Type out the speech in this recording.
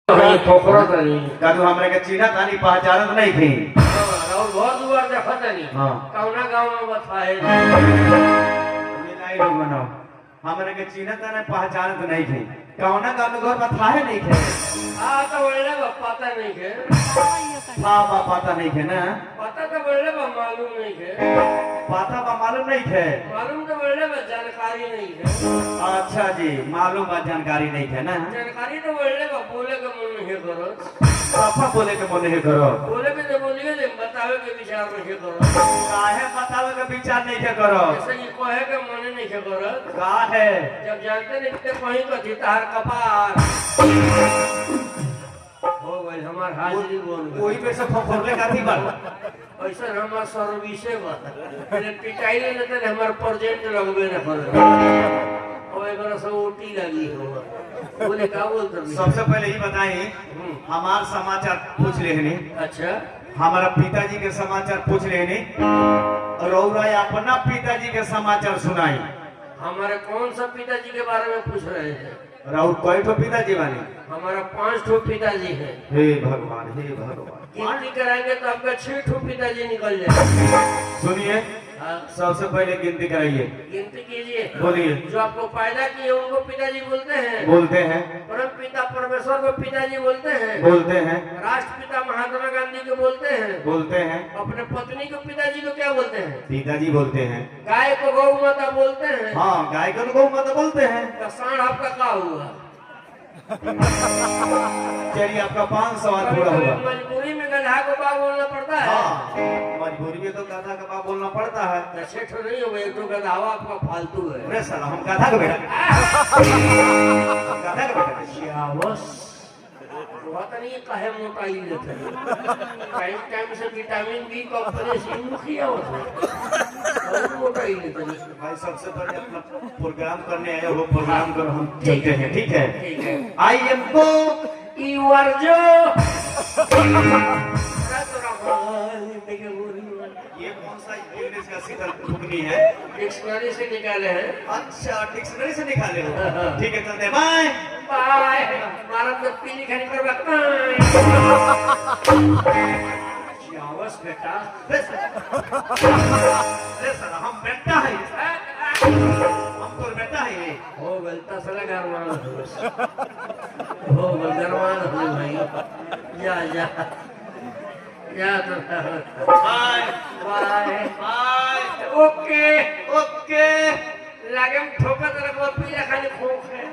ठोकरो तनी कादू हमरा के चिन्हत नहीं पहचानत नहीं थी। और घर दुआर देखत नहीं हां कौना गांव में बताए नहीं लोग बनाओ हमरा के चिन्हत नहीं पहचानत नहीं थी। कौना गांव में घर बताए नहीं थे। आ तो बोले पता नहीं के बाबा पता नहीं थे ना। पता तो बोले मालूम नहीं के पता बा मालूम नहीं थे। मालूम तो बोले जानकारी नहीं है। अच्छा जी मालूम बा जानकारी नहीं थे ना। जानकारी तो बोले बोले का मन नहीं करो पापा बोले के मन नहीं करो बोले के तो बोलिए ले बतावे के विचार नहीं करो काहे बतावे के विचार नहीं के करो ऐसे ही कहे के मन नहीं के करो काहे जब जानते नहीं कि कहीं तो तार कपार हो गई हमार हाजिरी बोल गई कोई पे से फोफरले काथी बा ऐसा हमार सर्विसे बा फिर पिटाई लेते थे हमार प्रोजेक्ट लगबे न कर और एक बार सब ओटी लगी हो बोले क्या बोलते सबसे पहले ये बताइए हमार समाचार पूछ लेने। अच्छा हमारा पिताजी के समाचार पूछ लेने रौरा अपना पिताजी के समाचार सुनाई। हमारे कौन सा पिताजी के बारे में पूछ रहे हैं राहुल कई ठो पिताजी बानी। हमारा 5 ठो पिताजी है। हे भगवान हे भगवान गिनती कराएंगे तो आपका 6 ठो पिताजी निकल जाएंगे। सुनिए सबसे पहले गिनती कराइए गिनती कीजिए बोलिए। जो आपको पैदा किए उनको पिताजी बोलते हैं बोलते हैं परम पिता परमेश्वर को पिताजी बोलते हैं बोलते हैं राष्ट्रपिता महात्मा गांधी को बोलते हैं बोलते हैं अपने पत्नी को पिताजी को क्या बोलते हैं पिताजी बोलते हैं। गाय को गौ माता बोलते हैं। हाँ गाय को गौ माता बोलते हैं। तो सांड आपका क्या हुआ चलिए आपका 5 सवाल पूरा हुआ। मजबूरी में गधा को बा बोलना पड़ता है। हाँ मजबूरी में तो गधा का बाप बोलना पड़ता है। ऐसे तो नहीं हो एक तो गधावा आपका फालतू है। अरे साला हम गधा का बेटा गधा का बेटा श्यावस पता नहीं काहे मोटाई लेते टाइम टाइम से विटामिन बी कॉम्प्लेक्स मुखिया होता है मोटाई लेते भाई सबसे पहले अपना प्रोग्राम करने आए वो प्रोग्राम कर हम चलते हैं ठीक है। आई एम को यू आर जो ये कौन सा इंग्लिश का शीतल फुकनी है डिक्शनरी से निकाले हैं। अच्छा डिक्शनरी से निकाले हो ठीक है चलते बाय बाय भारत में पीली खानी कर श्यावस बेटा अरे साला हम बेटा है हम तो बेटा है हो गलता सला गरमान हो गरमान हो भाई जा जा या तो bye bye bye okay okay लागे ठोका तरह को पीला खाली खोख है